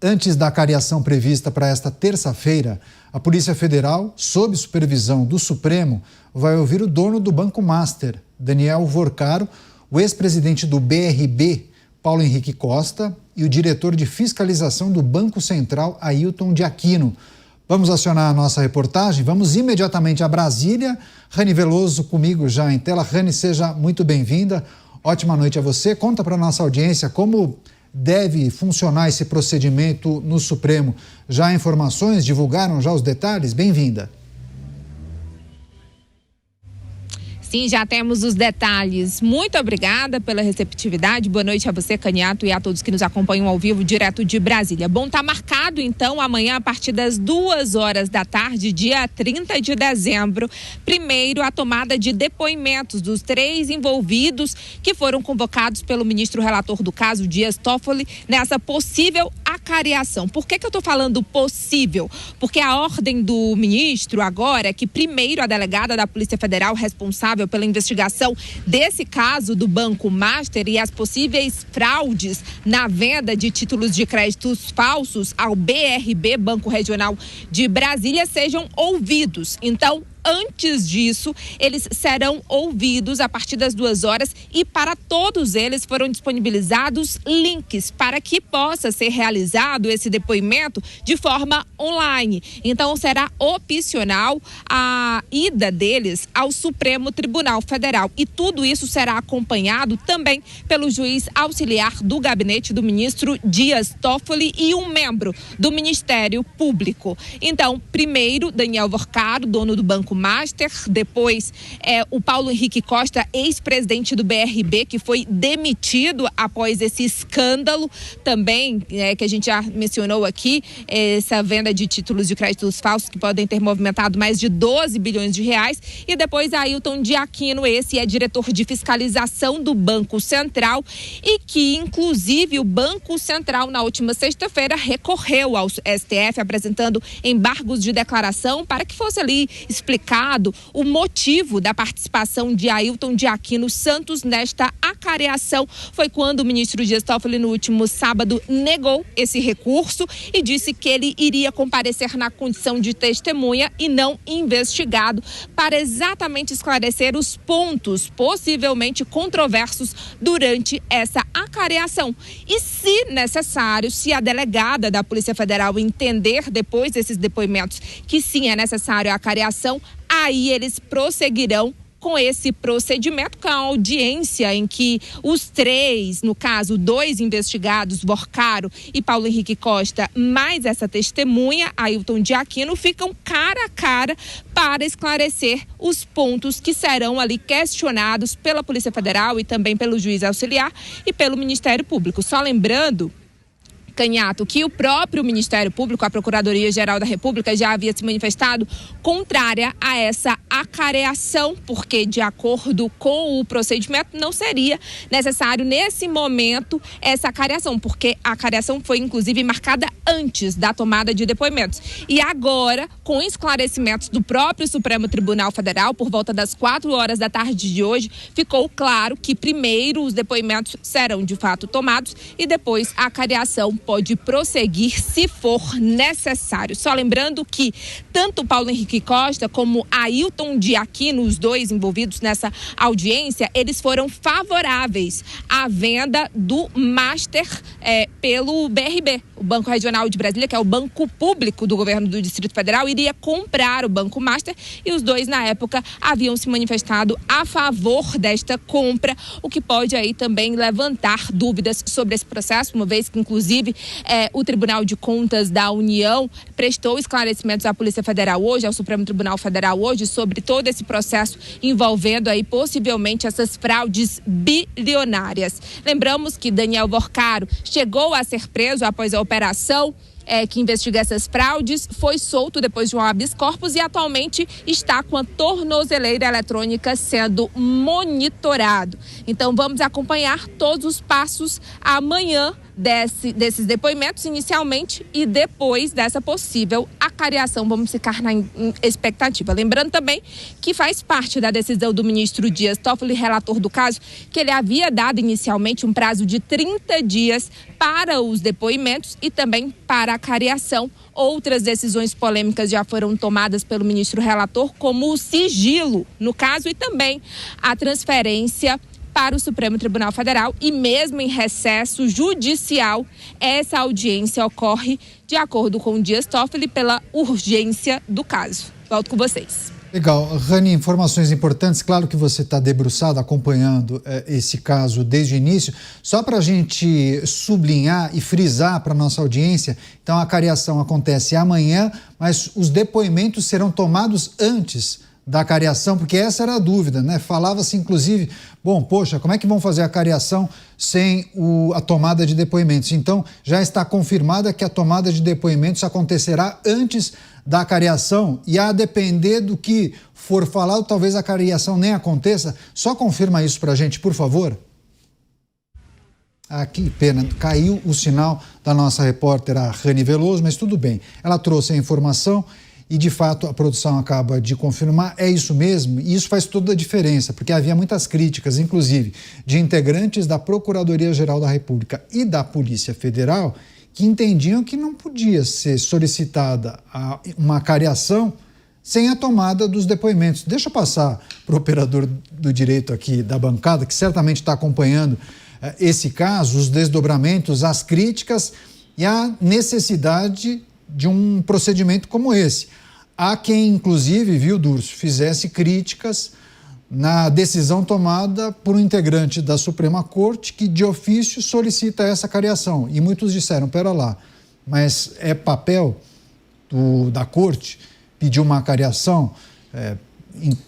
Antes da cariação prevista para esta terça-feira, a Polícia Federal, sob supervisão do Supremo, vai ouvir o dono do Banco Master, Daniel Vorcaro, o ex-presidente do BRB, Paulo Henrique Costa, e o diretor de fiscalização do Banco Central, Ailton de Aquino. Vamos acionar a nossa reportagem, vamos imediatamente a Brasília. Rani Veloso comigo já em tela. Rani, seja muito bem-vinda. Ótima noite a você. Conta para a nossa audiência como deve funcionar esse procedimento no Supremo. Já há informações? Divulgaram já os detalhes? Bem-vinda. Sim, já temos os detalhes. Muito obrigada pela receptividade. Boa noite a você, Caniato, e a todos que nos acompanham ao vivo, direto de Brasília. Bom, tá marcado, então, amanhã, a partir das 2h da tarde, dia 30 de dezembro, primeiro a tomada de depoimentos dos 3 envolvidos que foram convocados pelo ministro relator do caso, Dias Toffoli, nessa possível acariação. Por que eu estou falando possível? Porque a ordem do ministro agora é que primeiro a delegada da Polícia Federal responsável pela investigação desse caso do Banco Master e as possíveis fraudes na venda de títulos de créditos falsos ao BRB, Banco Regional de Brasília, sejam ouvidos. Então, antes disso, eles serão ouvidos a partir das 2h e para todos eles foram disponibilizados links para que possa ser realizado esse depoimento de forma online. Então, será opcional a ida deles ao Supremo Tribunal Federal e tudo isso será acompanhado também pelo juiz auxiliar do gabinete do ministro Dias Toffoli e um membro do Ministério Público. Então, primeiro, Daniel Vorcaro, dono do Banco Master, depois o Paulo Henrique Costa, ex-presidente do BRB, que foi demitido após esse escândalo também, que a gente já mencionou aqui, essa venda de títulos de créditos falsos que podem ter movimentado mais de 12 bilhões de reais, e depois Ailton de Aquino, esse é diretor de fiscalização do Banco Central e que, inclusive, o Banco Central, na última sexta-feira, recorreu ao STF apresentando embargos de declaração para que fosse ali explicado o motivo da participação de Ailton de Aquino Santos nesta acariação. Foi quando o ministro Dias Toffoli, no último sábado, negou esse recurso e disse que ele iria comparecer na condição de testemunha e não investigado para exatamente esclarecer os pontos possivelmente controversos durante essa acariação. E, se necessário, se a delegada da Polícia Federal entender depois desses depoimentos que sim é necessário a acariação, aí eles prosseguirão com esse procedimento, com a audiência em que os 3, no caso 2 investigados, Vorcaro e Paulo Henrique Costa, mais essa testemunha, Ailton de Aquino, ficam cara a cara para esclarecer os pontos que serão ali questionados pela Polícia Federal e também pelo juiz auxiliar e pelo Ministério Público. Só lembrando, Caniato, que o próprio Ministério Público, a Procuradoria-Geral da República, já havia se manifestado contrária a essa acariação, porque, de acordo com o procedimento, não seria necessário, nesse momento, essa acariação, porque a acariação foi, inclusive, marcada antes da tomada de depoimentos. E agora, com esclarecimentos do próprio Supremo Tribunal Federal, por volta das 4h da tarde de hoje, ficou claro que, primeiro, os depoimentos serão, de fato, tomados e depois a acariação pode prosseguir se for necessário. Só lembrando que tanto Paulo Henrique Costa como Ailton de Aquino, os 2 envolvidos nessa audiência, eles foram favoráveis à venda do Master pelo BRB, o Banco Regional de Brasília, que é o banco público do governo do Distrito Federal, iria comprar o Banco Master e os 2, na época, haviam se manifestado a favor desta compra, o que pode aí também levantar dúvidas sobre esse processo, uma vez que, inclusive, o Tribunal de Contas da União prestou esclarecimentos à Polícia Federal hoje, ao Supremo Tribunal Federal hoje, sobre todo esse processo envolvendo aí possivelmente essas fraudes bilionárias. Lembramos que Daniel Vorcaro chegou a ser preso após a operação que investiga essas fraudes, foi solto depois de um habeas corpus e atualmente está com a tornozeleira eletrônica sendo monitorado. Então vamos acompanhar todos os passos amanhã desses depoimentos inicialmente e depois dessa possível acariação. Vamos ficar na expectativa. Lembrando também que faz parte da decisão do ministro Dias Toffoli, relator do caso, que ele havia dado inicialmente um prazo de 30 dias para os depoimentos e também para a acariação. Outras decisões polêmicas já foram tomadas pelo ministro relator, como o sigilo no caso e também a transferência para o Supremo Tribunal Federal, e mesmo em recesso judicial, essa audiência ocorre, de acordo com o Dias Toffoli, pela urgência do caso. Volto com vocês. Legal. Rani, informações importantes. Claro que você está debruçado acompanhando esse caso desde o início. Só para a gente sublinhar e frisar para a nossa audiência, então a acariação acontece amanhã, mas os depoimentos serão tomados antes da acariação, porque essa era a dúvida, né? Falava-se, inclusive, como é que vão fazer a acariação sem a tomada de depoimentos? Então, já está confirmada que a tomada de depoimentos acontecerá antes da acariação e, a depender do que for falado, talvez a acariação nem aconteça. Só confirma isso para a gente, por favor. Ah, que pena, caiu o sinal da nossa repórter, a Rani Veloso, mas tudo bem. Ela trouxe a informação e, de fato, a produção acaba de confirmar, é isso mesmo, e isso faz toda a diferença, porque havia muitas críticas, inclusive, de integrantes da Procuradoria-Geral da República e da Polícia Federal, que entendiam que não podia ser solicitada uma acariação sem a tomada dos depoimentos. Deixa eu passar para o operador do direito aqui da bancada, que certamente está acompanhando esse caso, os desdobramentos, as críticas e a necessidade de um procedimento como esse. Há quem, inclusive, viu, Durso, fizesse críticas na decisão tomada por um integrante da Suprema Corte que, de ofício, solicita essa acariação. E muitos disseram, pera lá, mas é papel da Corte pedir uma acariação?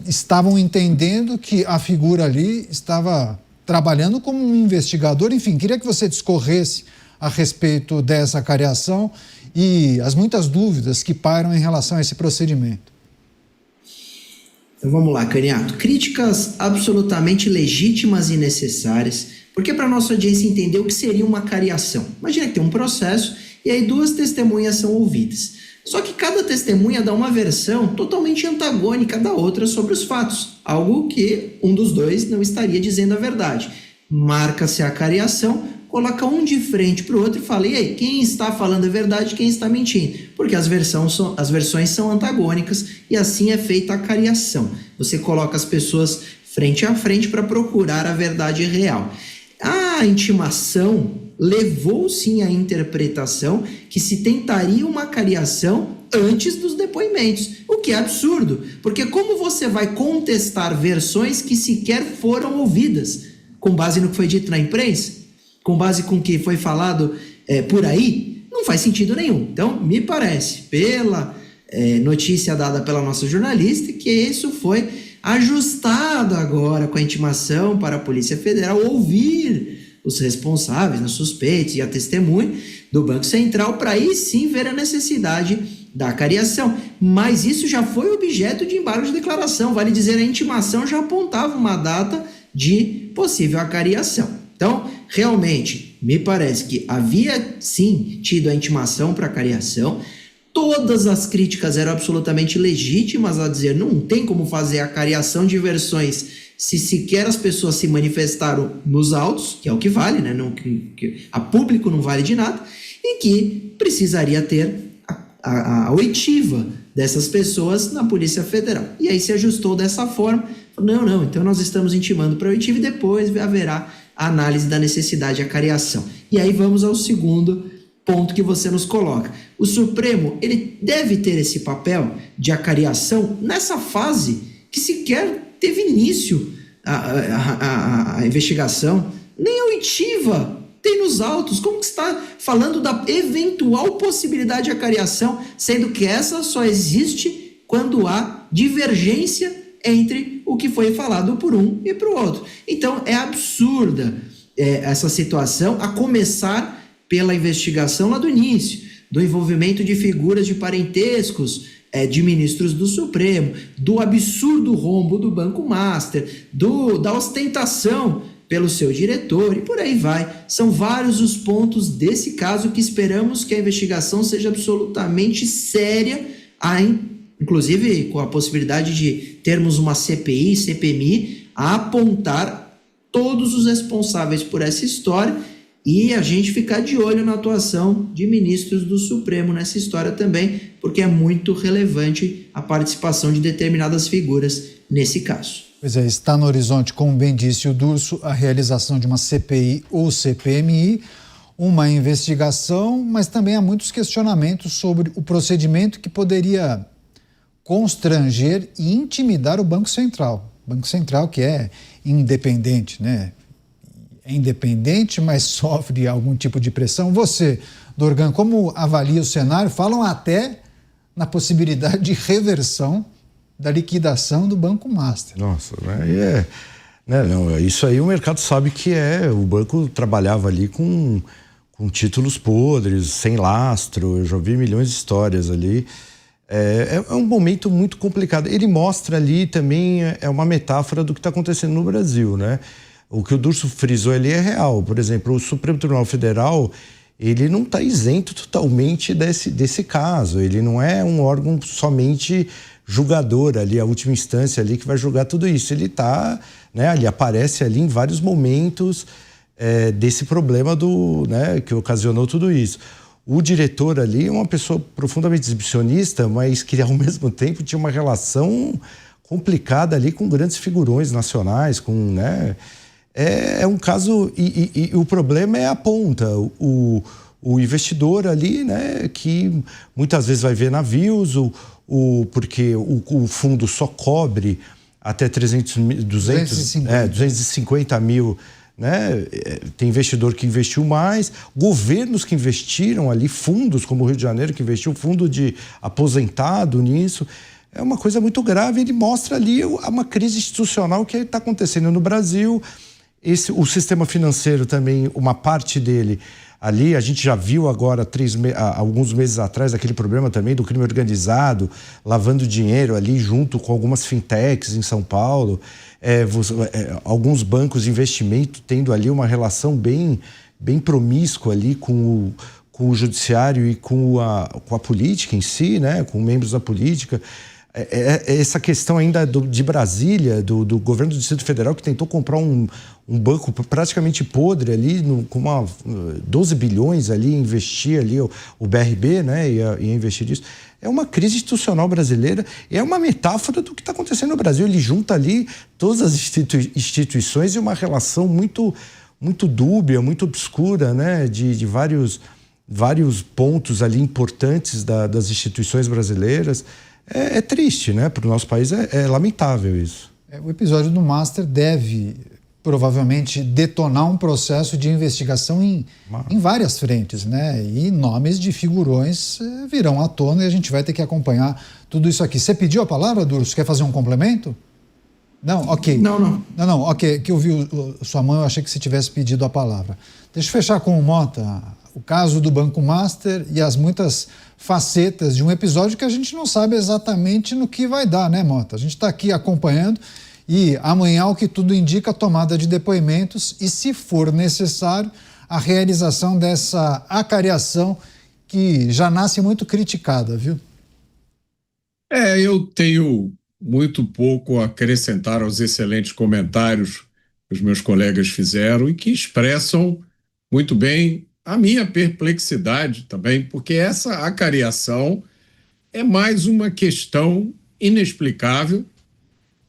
Estavam entendendo que a figura ali estava trabalhando como um investigador. Enfim, queria que você discorresse a respeito dessa acariação e as muitas dúvidas que pairam em relação a esse procedimento. Então vamos lá, Caniato. Críticas absolutamente legítimas e necessárias, porque para a nossa audiência entender o que seria uma acariação. Imagina que tem um processo e aí 2 testemunhas são ouvidas. Só que cada testemunha dá uma versão totalmente antagônica da outra sobre os fatos, algo que um dos 2 não estaria dizendo a verdade. Marca-se a acariação, coloca um de frente para o outro e fala, e aí, quem está falando a verdade e quem está mentindo? Porque as versões são antagônicas e assim é feita a acariação. Você coloca as pessoas frente a frente para procurar a verdade real. A intimação levou sim à interpretação que se tentaria uma acariação antes dos depoimentos, o que é absurdo, porque como você vai contestar versões que sequer foram ouvidas, com base no que foi dito na imprensa? Com base com o que foi falado por aí, não faz sentido nenhum. Então, me parece, pela notícia dada pela nossa jornalista, que isso foi ajustado agora com a intimação para a Polícia Federal ouvir os responsáveis, os suspeitos e a testemunha do Banco Central para aí sim ver a necessidade da acariação. Mas isso já foi objeto de embargo de declaração. Vale dizer, a intimação já apontava uma data de possível acariação. Então, realmente, me parece que havia, sim, tido a intimação para acariação. Todas as críticas eram absolutamente legítimas a dizer não tem como fazer acariação de versões se sequer as pessoas se manifestaram nos autos, que é o que vale, né? Não, que a público não vale de nada, e que precisaria ter a oitiva dessas pessoas na Polícia Federal. E aí se ajustou dessa forma. Não, então nós estamos intimando para oitiva e depois haverá a análise da necessidade de acariação. E aí vamos ao segundo ponto que você nos coloca. O Supremo, ele deve ter esse papel de acariação nessa fase que sequer teve início a investigação, nem a oitiva tem nos autos. Como que está falando da eventual possibilidade de acariação, sendo que essa só existe quando há divergência entre o que foi falado por um e para o outro. Então, é absurda essa situação, a começar pela investigação lá do início, do envolvimento de figuras de parentescos de ministros do Supremo, do absurdo rombo do Banco Master, da ostentação pelo seu diretor e por aí vai. São vários os pontos desse caso que esperamos que a investigação seja absolutamente séria, inclusive com a possibilidade de termos uma CPI, CPMI, a apontar todos os responsáveis por essa história e a gente ficar de olho na atuação de ministros do Supremo nessa história também, porque é muito relevante a participação de determinadas figuras nesse caso. Pois é, está no horizonte, como bem disse o Durso, a realização de uma CPI ou CPMI, uma investigação, mas também há muitos questionamentos sobre o procedimento que poderia constranger e intimidar o Banco Central. O Banco Central que é independente, né? É independente, mas sofre algum tipo de pressão. Você, Dorgan, como avalia o cenário? Falam até na possibilidade de reversão da liquidação do Banco Master. Nossa, isso aí o mercado sabe que o banco trabalhava ali com títulos podres, sem lastro, eu já vi milhões de histórias ali. É um momento muito complicado. Ele mostra ali também, é uma metáfora do que está acontecendo no Brasil, né? O que o Durso frisou ali é real. Por exemplo, o Supremo Tribunal Federal, ele não está isento totalmente desse caso. Ele não é um órgão somente julgador ali, a última instância ali que vai julgar tudo isso. Ele está, né, ele aparece ali em vários momentos desse problema que ocasionou tudo isso. O diretor ali é uma pessoa profundamente exibicionista, mas que ao mesmo tempo tinha uma relação complicada ali com grandes figurões nacionais, é um caso, e o problema é a ponta, o investidor ali, né, que muitas vezes vai ver navios, porque o fundo só cobre até 250 mil, né? Tem investidor que investiu mais, governos que investiram ali, fundos como o Rio de Janeiro que investiu, fundo de aposentado nisso. É uma coisa muito grave. Ele mostra ali uma crise institucional que está acontecendo no Brasil. O sistema financeiro também, uma parte dele ali, a gente já viu agora, alguns meses atrás, aquele problema também do crime organizado, lavando dinheiro ali junto com algumas fintechs em São Paulo, alguns bancos de investimento tendo ali uma relação bem promíscua ali com o judiciário e com a política em si, né, com membros da política. Essa questão ainda de Brasília, do governo do Distrito Federal, que tentou comprar um banco praticamente podre ali, com 12 bilhões ali, investir ali, o BRB, né, ia investir nisso. É uma crise institucional brasileira, é uma metáfora do que está acontecendo no Brasil. Ele junta ali todas as instituições e uma relação muito, muito dúbia, muito obscura, né, de vários pontos ali importantes das instituições brasileiras. É triste, né? Para o nosso país é lamentável isso. O episódio do Master deve provavelmente detonar um processo de investigação em várias frentes, né? E nomes de figurões virão à tona e a gente vai ter que acompanhar tudo isso aqui. Você pediu a palavra, Durso? Quer fazer um complemento? Não? Ok. Não, ok. Que eu vi sua mão, eu achei que você tivesse pedido a palavra. Deixa eu fechar com o Mota. O caso do Banco Master e as muitas facetas de um episódio que a gente não sabe exatamente no que vai dar, né, Mota? A gente está aqui acompanhando e amanhã, o que tudo indica, a tomada de depoimentos e, se for necessário, a realização dessa acariação que já nasce muito criticada, viu? Eu tenho muito pouco a acrescentar aos excelentes comentários que os meus colegas fizeram e que expressam muito bem a minha perplexidade também, porque essa acariação é mais uma questão inexplicável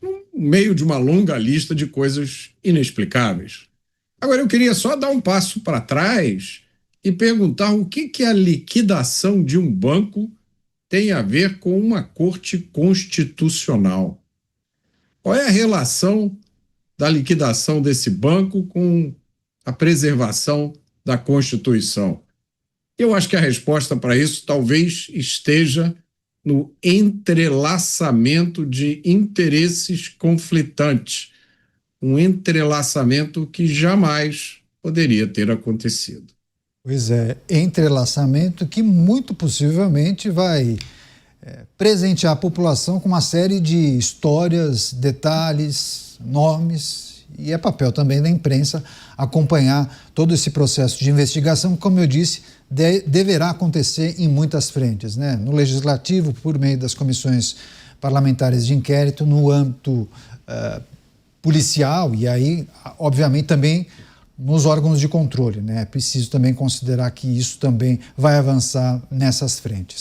no meio de uma longa lista de coisas inexplicáveis. Agora, eu queria só dar um passo para trás e perguntar o que a liquidação de um banco tem a ver com uma corte constitucional. Qual é a relação da liquidação desse banco com a preservação da Constituição? Eu acho que a resposta para isso talvez esteja no entrelaçamento de interesses conflitantes, um entrelaçamento que jamais poderia ter acontecido. Pois é, entrelaçamento que muito possivelmente vai presentear a população com uma série de histórias, detalhes, nomes E é papel também da imprensa acompanhar todo esse processo de investigação, que, como eu disse, deverá acontecer em muitas frentes, né? No Legislativo, por meio das comissões parlamentares de inquérito, no âmbito policial e aí, obviamente, também nos órgãos de controle, né? É preciso também considerar que isso também vai avançar nessas frentes.